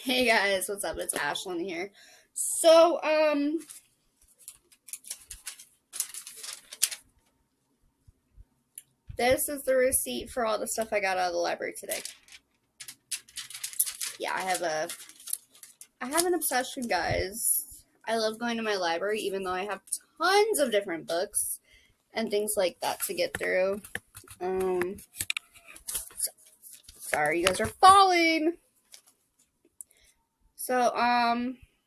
Hey guys, what's up? It's Ashlyn here. So, this is the receipt for all the stuff I got out of the library today. Yeah, I have an obsession, guys. I love going to my library, even though I have tons of different books and things like that to get through. Sorry, you guys are falling. So,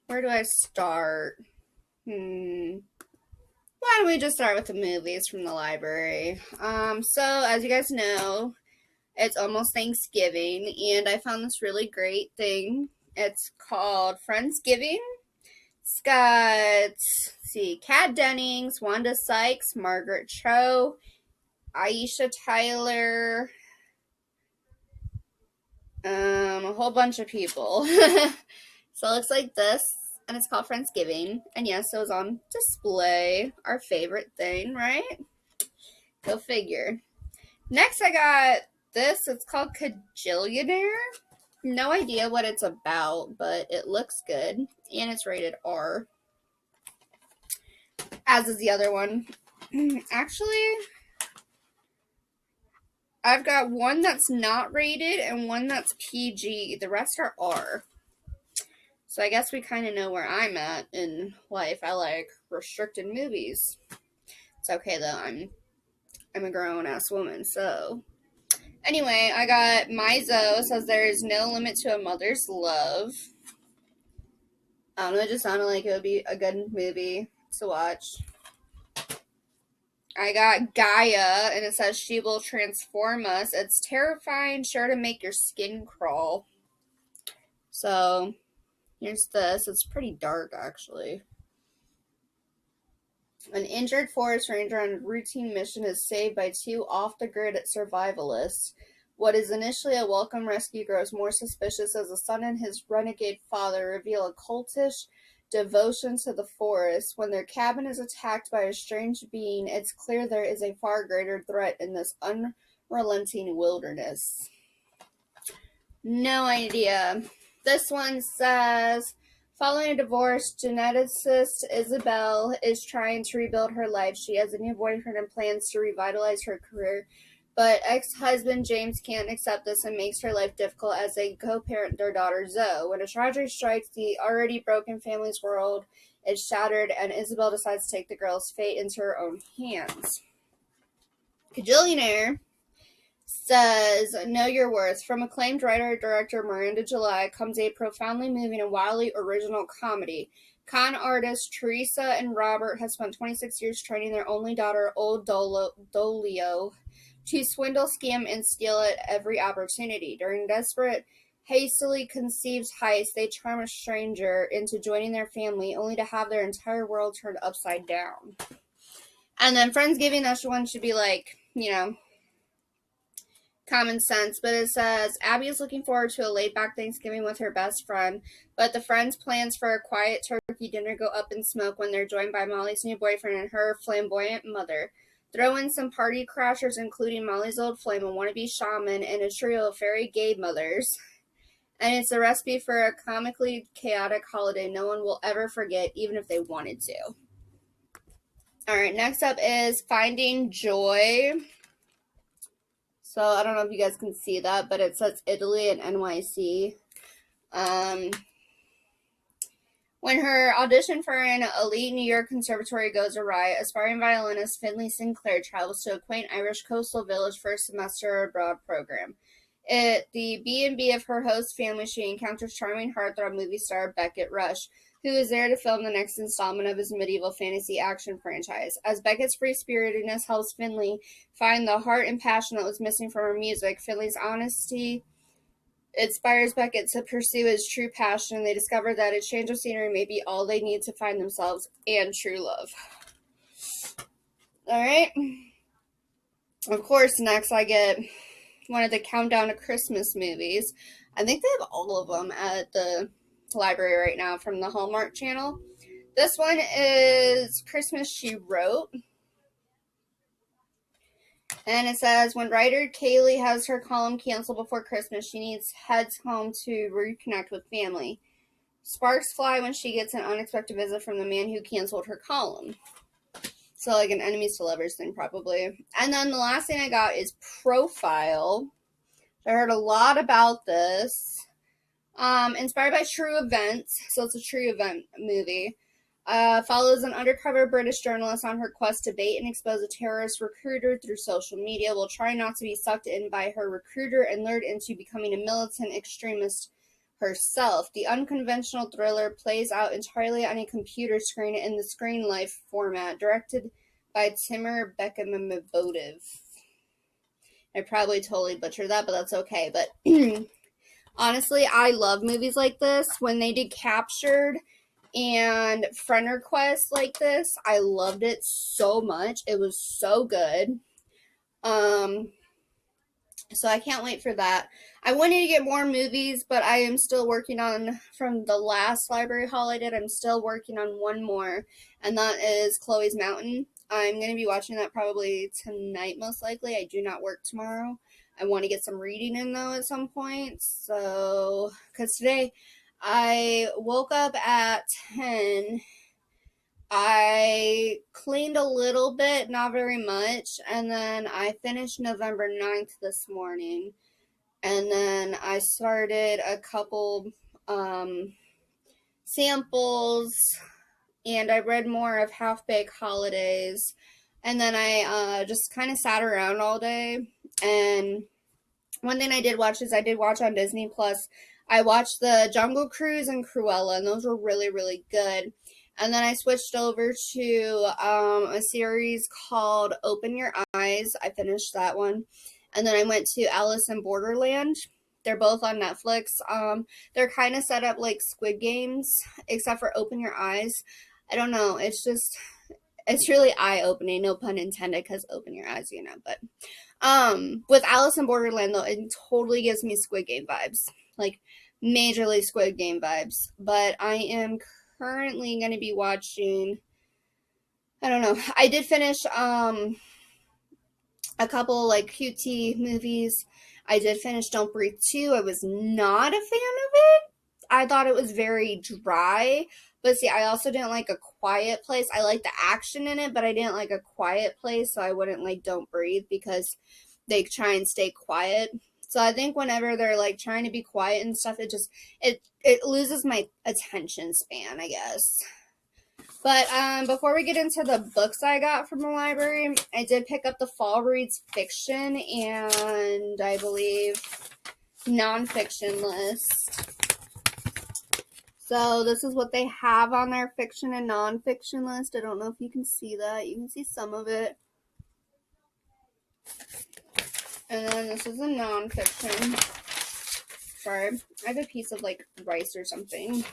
where do I start? Why don't we just start with the movies from the library? So as you guys know, it's almost Thanksgiving, and I found this really great thing. It's called Friendsgiving. It's got, Kat Dennings, Wanda Sykes, Margaret Cho, Aisha Tyler, a whole bunch of people. So it looks like this, and it's called Friendsgiving. And yes, it was on display. Our favorite thing, right? Go figure. Next, I got this. It's called Kajillionaire. No idea what it's about, but it looks good. And it's rated R. As is the other one. Actually, I've got one that's not rated and one that's PG. The rest are R. So I guess we kind of know where I'm at in life. I like restricted movies. It's okay though. I'm a grown-ass woman, so. Anyway, I got Mizo says there is no limit to a mother's love. I don't know, it just sounded like it would be a good movie to watch. I got Gaia, and it says she will transform us. It's terrifying, sure to make your skin crawl. So, here's this. It's pretty dark, actually. An injured forest ranger on a routine mission is saved by two off-the-grid survivalists. What is initially a welcome rescue grows more suspicious as the son and his renegade father reveal a cultish devotion to the forest. When their cabin is attacked by a strange being, it's clear there is a far greater threat in this unrelenting wilderness. No idea. This one says, following a divorce, geneticist Isabel is trying to rebuild her life. She has a new boyfriend and plans to revitalize her career, but ex-husband James can't accept this and makes her life difficult as they co-parent their daughter Zoe. When a tragedy strikes, the already broken family's world is shattered, and Isabel decides to take the girl's fate into her own hands. Kajillionaire says, know your worth. From acclaimed writer-director Miranda July comes a profoundly moving and wildly original comedy. Con artists Teresa and Robert have spent 26 years training their only daughter, Old Dolio, to swindle, scam, and steal at every opportunity. During desperate, hastily conceived heist, they charm a stranger into joining their family, only to have their entire world turned upside down. And then Friendsgiving, that one should be like, common sense, but it says, Abby is looking forward to a laid-back Thanksgiving with her best friend, but the friend's plans for a quiet turkey dinner go up in smoke when they're joined by Molly's new boyfriend and her flamboyant mother. Throw in some party crashers, including Molly's old flame, a wannabe shaman, and a trio of fairy gay mothers. And it's a recipe for a comically chaotic holiday no one will ever forget, even if they wanted to. Alright, next up is Finding Joy. So I don't know if you guys can see that, but it says Italy and NYC. When her audition for an elite New York conservatory goes awry, aspiring violinist Finley Sinclair travels to a quaint Irish coastal village for a semester abroad program. At the B&B of her host family, she encounters charming heartthrob movie star Beckett Rush, who is there to film the next installment of his medieval fantasy action franchise. As Beckett's free-spiritedness helps Finley find the heart and passion that was missing from her music, Finley's honesty inspires Beckett to pursue his true passion, and they discover that a change of scenery may be all they need to find themselves and true love. Alright. Of course, next I get one of the Countdown to Christmas movies. I think they have all of them at the library right now from the Hallmark Channel. This one is Christmas She Wrote. And it says, when writer Kaylee has her column canceled before Christmas, she heads home to reconnect with family. Sparks fly when she gets an unexpected visit from the man who canceled her column. So, like an enemies to lovers thing, probably. And then the last thing I got is Profile. I heard a lot about this. Inspired by true events. So, it's a true event movie. Follows an undercover British journalist on her quest to bait and expose a terrorist recruiter through social media, while trying not to be sucked in by her recruiter and lured into becoming a militant extremist herself. The unconventional thriller plays out entirely on a computer screen in the screen life format, directed by Timur Bekmambetov. I probably totally butchered that, but that's okay. But honestly, I love movies like this. When they did Captured and Friend Request like this, I loved it so much. It was so good. So I can't wait for that. I wanted to get more movies, but I am still working on, from the last library haul I did, I'm still working on one more, and that is Chloe's Mountain. I'm going to be watching that probably tonight, most likely. I do not work tomorrow. I want to get some reading in, though, at some point. So, because today I woke up at 10. I cleaned a little bit, not very much, and then I finished November 9th this morning. And then I started a couple samples, and I read more of Half Baked Holidays. And then I just kind of sat around all day. And one thing I did watch is I did watch on Disney Plus. I watched the Jungle Cruise and Cruella, and those were really, really good. And then I switched over to a series called Open Your Eyes. I finished that one. And then I went to Alice in Borderland. They're both on Netflix. They're kind of set up like Squid Games, except for Open Your Eyes. I don't know. It's really eye-opening. No pun intended, because open your eyes, you know. But with Alice in Borderland, though, it totally gives me Squid Game vibes. Like, majorly Squid Game vibes. But I am currently going to be watching, I don't know. I did finish a couple like QT movies. I did finish Don't Breathe 2. I was not a fan of it. I thought it was very dry. But see, I also didn't like A Quiet Place. I like the action in it, but I didn't like A Quiet Place, so I wouldn't like Don't Breathe because they try and stay quiet. So I think whenever they're like trying to be quiet and stuff, it loses my attention span, I guess. But before we get into the books I got from the library, I did pick up the Fall Reads fiction and I believe nonfiction list. So this is what they have on their fiction and nonfiction list. I don't know if you can see that. You can see some of it. And then this is a nonfiction. Sorry, I have a piece of like rice or something.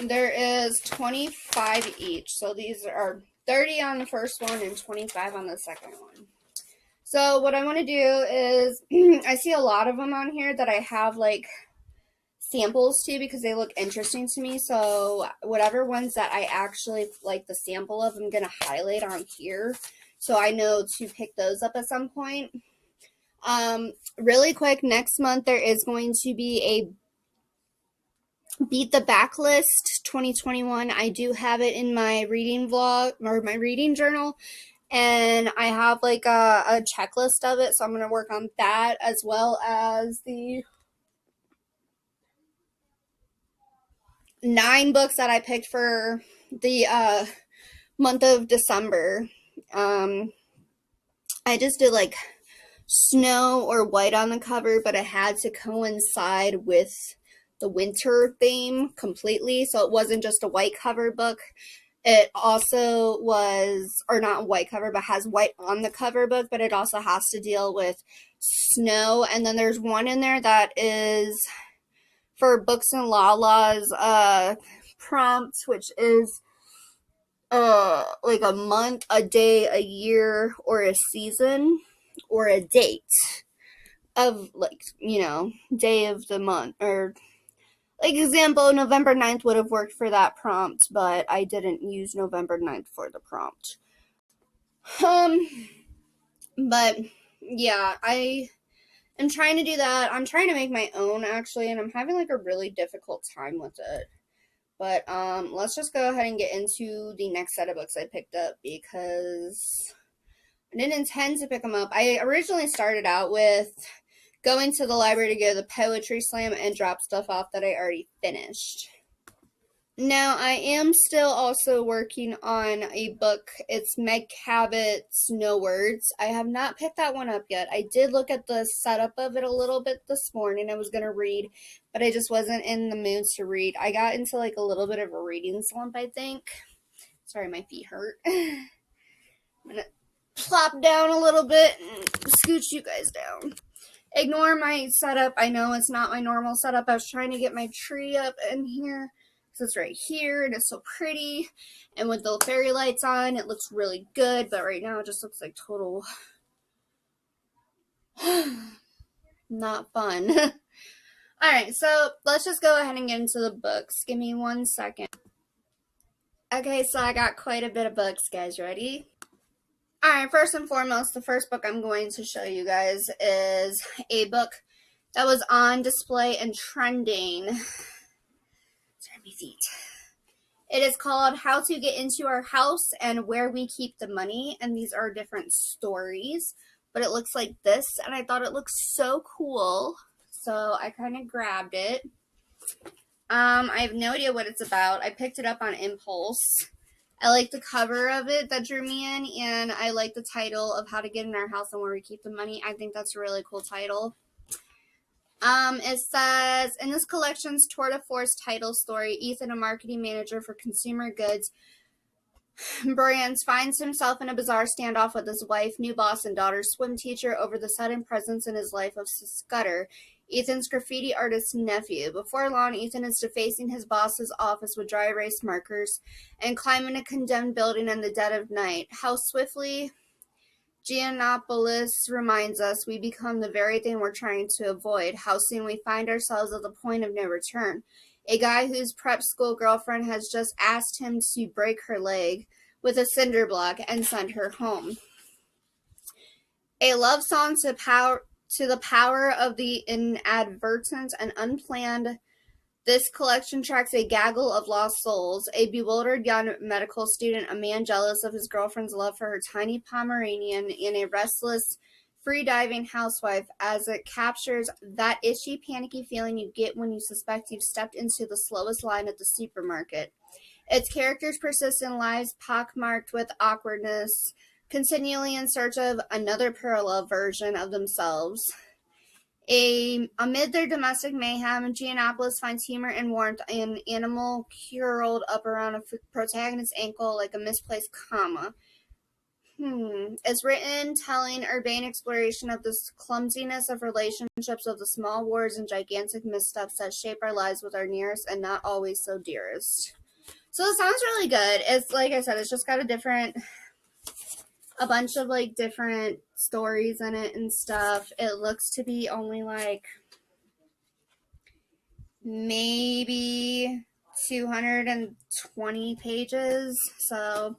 There is 25 each. So these are 30 on the first one and 25 on the second one. So what I want to do is, I see a lot of them on here that I have like samples to because they look interesting to me. So whatever ones that I actually like the sample of, I'm going to highlight on here so I know to pick those up at some point. Really quick, next month there is going to be a Beat the Backlist 2021. I do have it in my reading vlog or my reading journal, and I have like a checklist of it, so I'm going to work on that as well as the 9 books that I picked for the month of December. I just did like snow or white on the cover, but it had to coincide with the winter theme completely, so it wasn't just a white cover book. It also was, or not white cover, but has white on the cover book, but it also has to deal with snow. And then there's one in there that is for Books and Lala's prompt, which is like a month, a day, a year, or a season, or a date of like, you know, day of the month, or Like, example, November 9th would have worked for that prompt, but I didn't use November 9th for the prompt. But yeah, I am trying to do that. I'm trying to make my own, actually, and I'm having like a really difficult time with it. But let's just go ahead and get into the next set of books I picked up, because I didn't intend to pick them up. I originally started out with going to the library to go to the poetry slam and drop stuff off that I already finished. Now, I am still also working on a book. It's Meg Cabot's No Words. I have not picked that one up yet. I did look at the setup of it a little bit this morning. I was going to read, but I just wasn't in the mood to read. I got into like a little bit of a reading slump, I think. Sorry, my feet hurt. I'm going to plop down a little bit and scooch you guys down. Ignore my setup. I know it's not my normal setup. I was trying to get my tree up in here. It's right here, and it's so pretty, and with the fairy lights on, it looks really good, but right now it just looks like total not fun. Alright, so let's just go ahead and get into the books. Give me 1 second. Okay, so I got quite a bit of books, guys. Ready? Alright, first and foremost, the first book I'm going to show you guys is a book that was on display and trending. Sorry, my feet. It is called How to Get Into Our House and Where We Keep the Money, and these are different stories, but it looks like this, and I thought it looked so cool, so I kind of grabbed it. I have no idea what it's about. I picked it up on impulse. I like the cover of it that drew me in, and I like the title of How to Get in Our House and Where We Keep the Money. I think that's a really cool title. It says, in this collection's tour de force title story, Ethan, a marketing manager for consumer goods brands, finds himself in a bizarre standoff with his wife, new boss, and daughter's swim teacher over the sudden presence in his life of Scudder, Ethan's graffiti artist's nephew. Before long, Ethan is defacing his boss's office with dry erase markers and climbing a condemned building in the dead of night. How swiftly Giannopoulos reminds us we become the very thing we're trying to avoid, how soon we find ourselves at the point of no return. A guy whose prep school girlfriend has just asked him to break her leg with a cinder block and send her home. A love song to the power of the inadvertent and unplanned. This collection tracks a gaggle of lost souls, a bewildered young medical student, a man jealous of his girlfriend's love for her tiny Pomeranian, and a restless, free-diving housewife, as it captures that itchy, panicky feeling you get when you suspect you've stepped into the slowest line at the supermarket. Its characters persist in lives pockmarked with awkwardness, continually in search of another parallel version of themselves. Amid their domestic mayhem, Giannopoulos finds humor and warmth in an animal curled up around a protagonist's ankle like a misplaced comma. It's written telling urbane exploration of this clumsiness of relationships, of the small wars and gigantic missteps that shape our lives with our nearest and not always so dearest. So it sounds really good. It's, like I said, it's just got a bunch of like different stories in it and stuff. It looks to be only like maybe 220 pages, so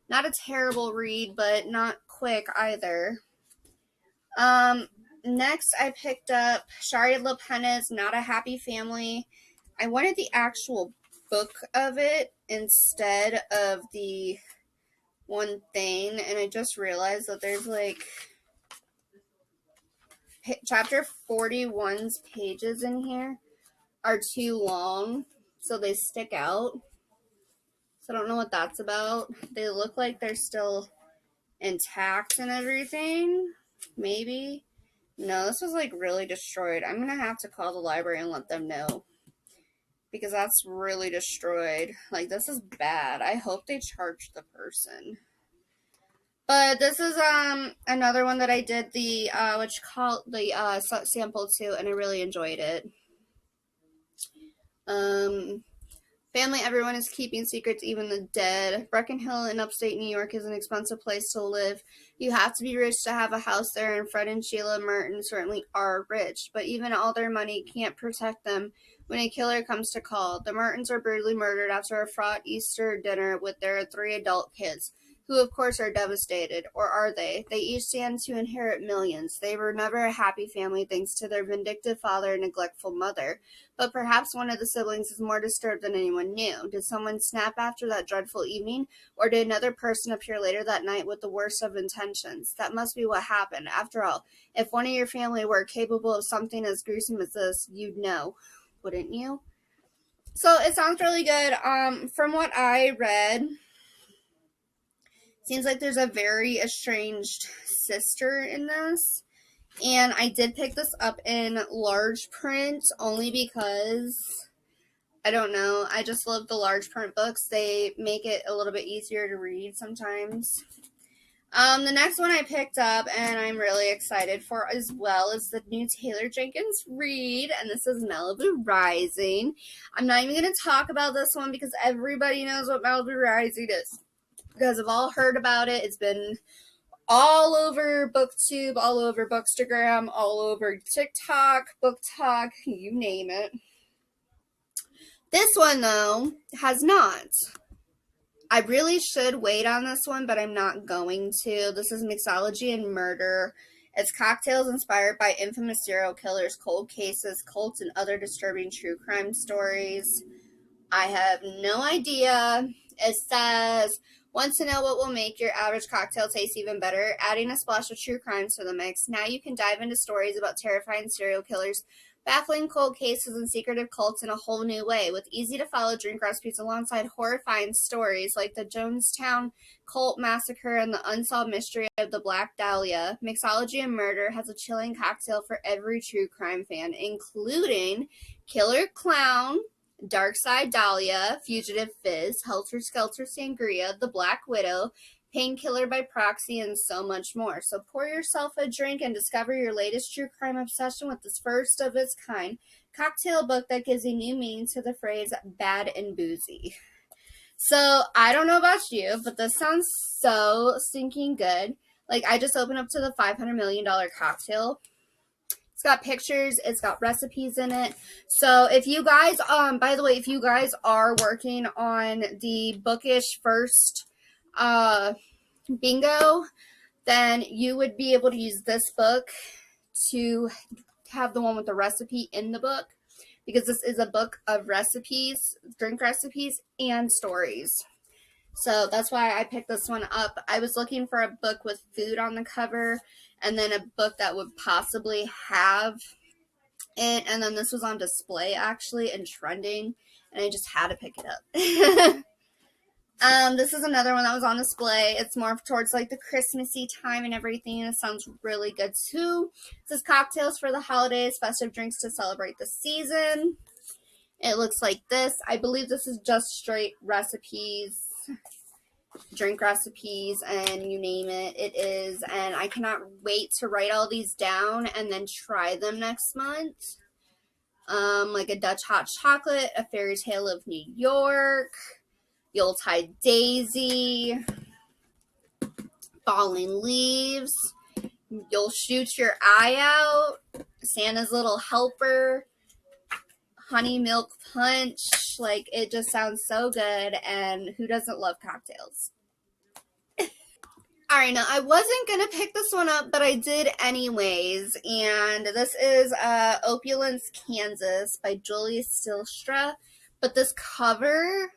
not a terrible read, but not quick either. Next I picked up Shari Lapena's Not a Happy Family. I wanted the actual book of it instead of the one thing, and I just realized that there's like chapter 41's pages in here are too long, so they stick out. So I don't know what that's about. They look like they're still intact and everything. Maybe. No, this was like really destroyed. I'm gonna have to call the library and let them know, because that's really destroyed. Like, this is bad. I hope they charge the person. But this is another one that I did the sample to, and I really enjoyed it. Family, everyone is keeping secrets, even the dead. Brecken Hill in upstate New York is an expensive place to live. You have to be rich to have a house there, and Fred and Sheila Merton certainly are rich, but even all their money can't protect them when a killer comes to call. The Martins are brutally murdered after a fraught Easter dinner with their 3 adult kids, who of course are devastated. Or are they? They each stand to inherit millions. They were never a happy family thanks to their vindictive father and neglectful mother. But perhaps one of the siblings is more disturbed than anyone knew. Did someone snap after that dreadful evening? Or did another person appear later that night with the worst of intentions? That must be what happened. After all, if one of your family were capable of something as gruesome as this, you'd know, wouldn't you? So it sounds really good. From what I read, seems like there's a very estranged sister in this. And I did pick this up in large print only because, I don't know, I just love the large print books. They make it a little bit easier to read sometimes. The next one I picked up, and I'm really excited for as well, is the new Taylor Jenkins Reid, and this is Malibu Rising. I'm not even going to talk about this one because everybody knows what Malibu Rising is. You guys have all heard about it. It's been all over BookTube, all over Bookstagram, all over TikTok, BookTok, you name it. This one, though, has not. I really should wait on this one, but I'm not going to. This is Mixology and Murder. It's cocktails inspired by infamous serial killers, cold cases, cults, and other disturbing true crime stories. I have no idea. It says, want to know what will make your average cocktail taste even better? Adding a splash of true crime to the mix. Now you can dive into stories about terrifying serial killers, baffling cold cases, and secretive cults in a whole new way, with easy-to-follow drink recipes alongside horrifying stories like the Jonestown cult massacre and the unsolved mystery of the Black Dahlia. Mixology and Murder has a chilling cocktail for every true crime fan, including Killer Clown, Dark Side Dahlia, Fugitive Fizz, Helter Skelter Sangria, The Black Widow, Painkiller by Proxy, and so much more. So pour yourself a drink and discover your latest true crime obsession with this first of its kind cocktail book that gives a new meaning to the phrase bad and boozy. So I don't know about you, but this sounds so stinking good. Like, I just opened up to the $500 million cocktail. It's got pictures, it's got recipes in it. So if you guys, by the way, if you guys are working on the bookish first bingo, then you would be able to use this book to have the one with the recipe in the book, because this is a book of recipes, drink recipes, and stories. So that's why I picked this one up. I was looking for a book with food on the cover, and then a book that would possibly have it, and then this was on display actually and trending, and I just had to pick it up. This is another one that was on display. It's more towards like the Christmassy time and everything. It sounds really good too. This is cocktails for the holidays, festive drinks to celebrate the season. It looks like this. I believe this is just straight recipes, drink recipes, and you name it. It is, and I cannot wait to write all these down and then try them next month. Like a Dutch hot chocolate, a fairy tale of New York, Yuletide Daisy, Falling Leaves, You'll Shoot Your Eye Out, Santa's Little Helper, Honey Milk Punch. Like, it just sounds so good, and who doesn't love cocktails? Alright, now I wasn't going to pick this one up, but I did anyways, and this is Opulence, Kansas by Julius Silstra. But this cover,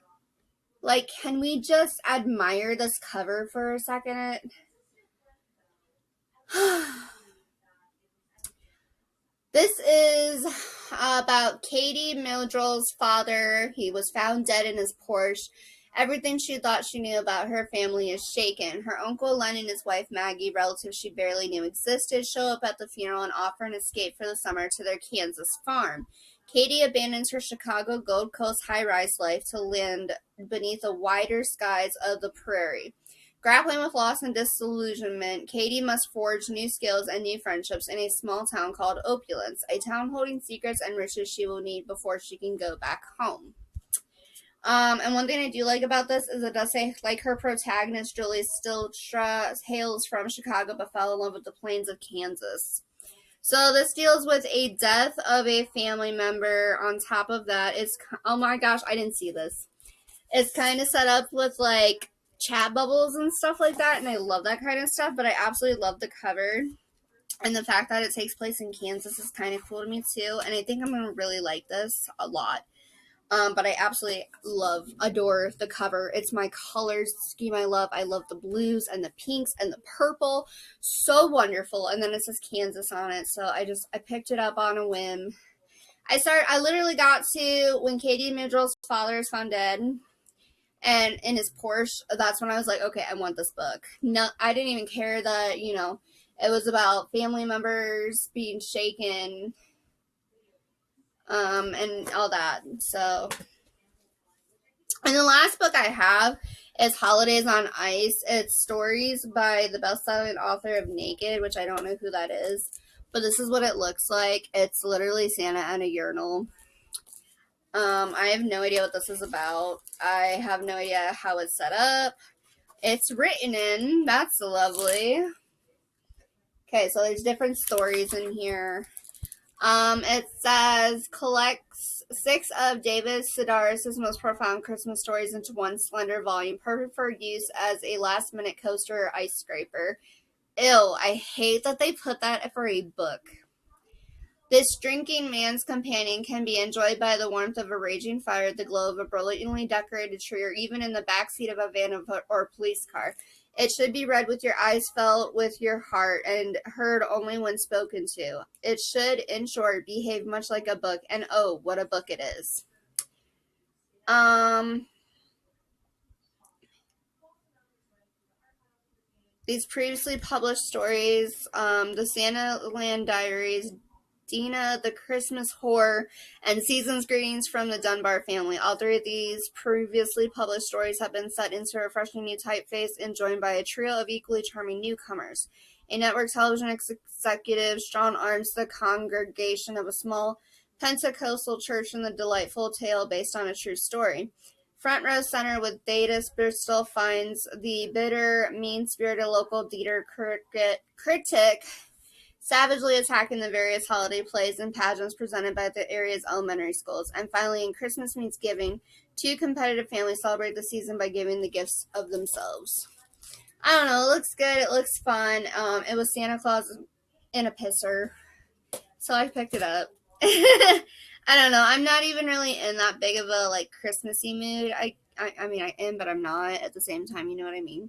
like, can we just admire this cover for a second? This is about Katie Mildrell's father. He was found dead in his Porsche. Everything she thought she knew about her family is shaken. Her uncle Len and his wife Maggie, relatives she barely knew existed, show up at the funeral and offer an escape for the summer to their Kansas farm. Katie abandons her Chicago Gold Coast high-rise life to land beneath the wider skies of the prairie. Grappling with loss and disillusionment, Katie must forge new skills and new friendships in a small town called Opulence, a town holding secrets and riches she will need before she can go back home. And one thing I do like about this is it does say, like, her protagonist, Julius Silstra, hails from Chicago but fell in love with the plains of Kansas. So this deals with a death of a family member. On top of that, it's, oh my gosh, I didn't see this. It's kind of set up with like chat bubbles and stuff like that, and I love that kind of stuff, but I absolutely love the cover. And the fact that it takes place in Kansas is kind of cool to me too, and I think I'm going to really like this a lot. But I absolutely adore the cover. It's my color scheme I love. I love the blues and the pinks and the purple. So wonderful. And then it says Kansas on it. So I picked it up on a whim. I literally got to when Katie Midrill's father is found dead and in his Porsche. That's when I was like, okay, I want this book. No, I didn't even care that, it was about family members being shaken, and all that. So, and the last book I have is Holidays on Ice. It's stories by the best-selling author of Naked, which I don't know who that is, but this is what it looks like. It's literally Santa and a urinal. I have no idea what this is about. I have no idea how it's set up. It's written in. That's lovely. Okay, so there's different stories in here. It says collects 6 of David Sedaris' most profound Christmas stories into one slender volume, perfect for use as a last-minute coaster or ice scraper. Ew, I hate that they put that for a book. This drinking man's companion can be enjoyed by the warmth of a raging fire, the glow of a brilliantly decorated tree, or even in the backseat of a van or police car. It should be read with your eyes, felt with your heart, and heard only when spoken to. It should, in short, behave much like a book, and oh, what a book it is. These previously published stories, the Santa Land Diaries, Dina, the Christmas Horror, and Season's Greetings from the Dunbar Family. All 3 of these previously published stories have been set into a refreshing new typeface and joined by a trio of equally charming newcomers. A network television executive strong-arms the congregation of a small Pentecostal church in the delightful tale based on a true story. Front row center with Datus Bristol finds the bitter, mean-spirited local theater critic savagely attacking the various holiday plays and pageants presented by the area's elementary schools. And finally, in Christmas Meets Giving, 2 competitive families celebrate the season by giving the gifts of themselves. I don't know, it looks good, it looks fun. It was Santa Claus in a pisser, so I picked it up. I don't know, I'm not even really in that big of a, like, Christmassy mood. I mean, I am, but I'm not at the same time, you know what I mean?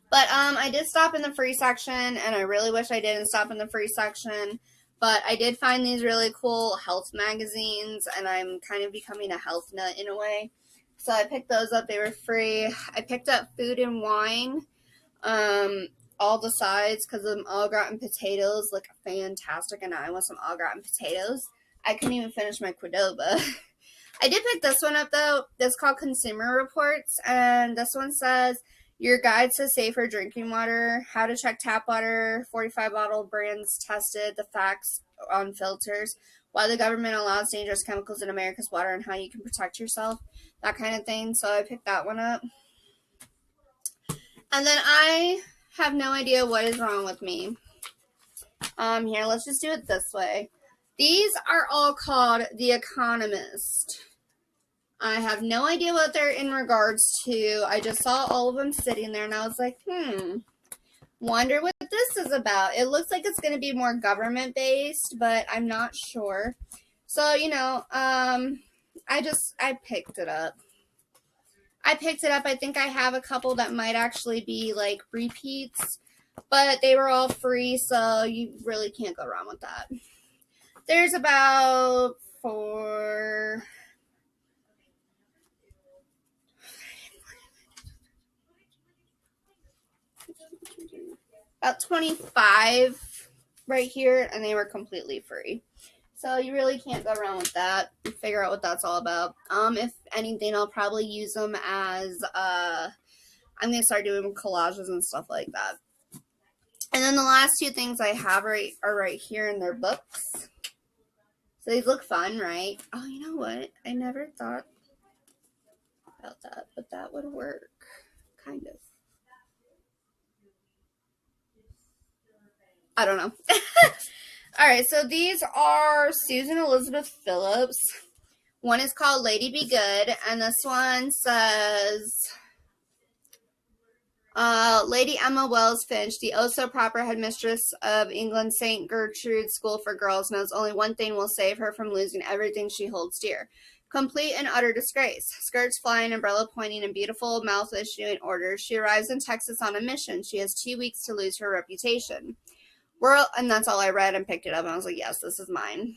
But I did stop in the free section, and I really wish I didn't stop in the free section. But I did find these really cool health magazines, and I'm kind of becoming a health nut in a way. So I picked those up. They were free. I picked up Food and Wine, all the sides, because of them au gratin potatoes look fantastic, and I want some au gratin potatoes. I couldn't even finish my Qdoba. I did pick this one up, though. It's called Consumer Reports, and this one says, your guide to safer drinking water, how to check tap water, 45 bottle brands tested, the facts on filters, why the government allows dangerous chemicals in America's water, and how you can protect yourself, that kind of thing. So I picked that one up. And then I have no idea what is wrong with me. Here, let's just do it this way. These are all called The Economist. I have no idea what they're in regards to. I just saw all of them sitting there, and I was like, wonder what this is about. It looks like it's going to be more government-based, but I'm not sure. So, I picked it up. I think I have a couple that might actually be, like, repeats, but they were all free, so you really can't go wrong with that. There's about 25 right here, and they were completely free. So you really can't go wrong with that. Figure out what that's all about. If anything, I'll probably use them as, I'm going to start doing collages and stuff like that. And then the last 2 things I have are right here in their books. So these look fun, right? Oh, you know what? I never thought about that, but that would work. Kind of. I don't know. Alright, so these are Susan Elizabeth Phillips. One is called Lady Be Good, and this one says, Lady Emma Wells Finch, the oh-so-proper headmistress of England's St. Gertrude School for Girls, knows only one thing will save her from losing everything she holds dear. Complete and utter disgrace. Skirts flying, umbrella pointing, and beautiful mouth issuing orders, she arrives in Texas on a mission. She has 2 weeks to lose her reputation. And that's all I read and picked it up, and I was like, yes, this is mine.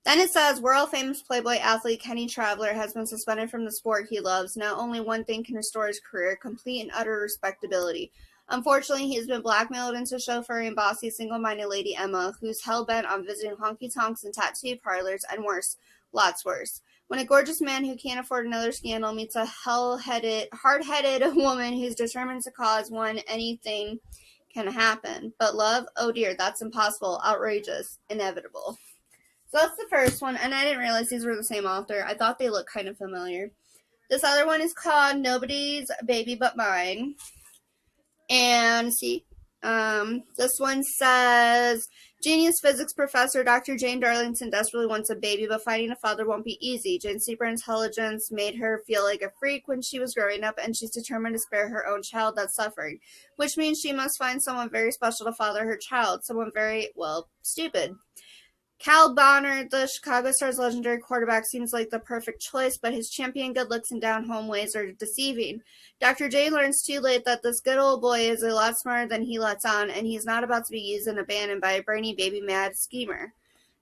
Then it says, world-famous Playboy athlete Kenny Traveler has been suspended from the sport he loves. Now only one thing can restore his career, complete and utter respectability. Unfortunately, he has been blackmailed into chauffeuring bossy, single-minded Lady Emma, who's hell-bent on visiting honky-tonks and tattoo parlors, and worse, lots worse. When a gorgeous man who can't afford another scandal meets a hard-headed woman who's determined to cause one, anything can happen. But love? Oh dear, that's impossible, outrageous, inevitable. So that's the first one, and I didn't realize these were the same author. I thought they looked kind of familiar. This other one is called Nobody's Baby But Mine. And see, this one says, genius physics professor Dr. Jane Darlington desperately wants a baby, but finding a father won't be easy. Jane's super intelligence made her feel like a freak when she was growing up, and she's determined to spare her own child that suffering, which means she must find someone very special to father her child, someone very, well, stupid. Cal Bonner, the Chicago Stars legendary quarterback, seems like the perfect choice, but his champion good looks and down-home ways are deceiving. Dr. J learns too late that this good old boy is a lot smarter than he lets on, and he's not about to be used and abandoned by a brainy baby-mad schemer.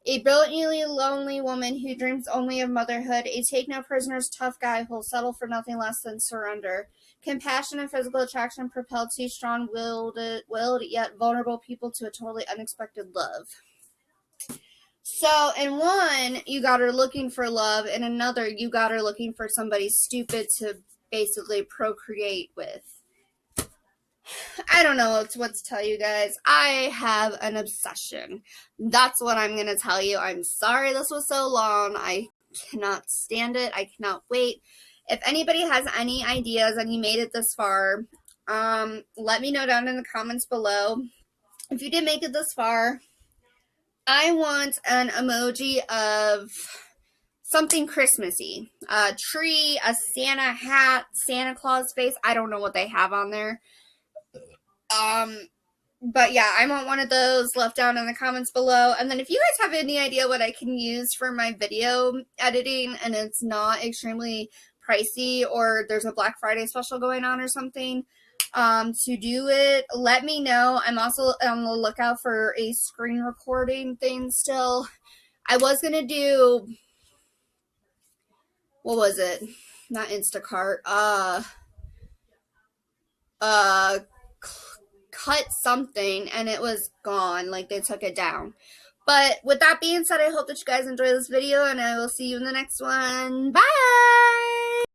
A brilliantly lonely woman who dreams only of motherhood, a take-no-prisoners tough guy who'll settle for nothing less than surrender. Compassion and physical attraction propel two strong-willed yet vulnerable people to a totally unexpected love. So, in one, you got her looking for love, and another, you got her looking for somebody stupid to basically procreate with. I don't know what to tell you guys. I have an obsession. That's what I'm going to tell you. I'm sorry this was so long. I cannot stand it. I cannot wait. If anybody has any ideas and you made it this far, let me know down in the comments below. If you did make it this far, I want an emoji of something Christmassy. A tree, a Santa hat, Santa Claus face. I don't know what they have on there. But yeah, I want one of those left down in the comments below. And then if you guys have any idea what I can use for my video editing and it's not extremely pricey or there's a Black Friday special going on or something, to do it, let me know. I'm also on the lookout for a screen recording thing still. I was gonna do, what was it? Not Instacart. Cut something and it was gone. Like they took it down. But with that being said, I hope that you guys enjoy this video and I will see you in the next one. Bye!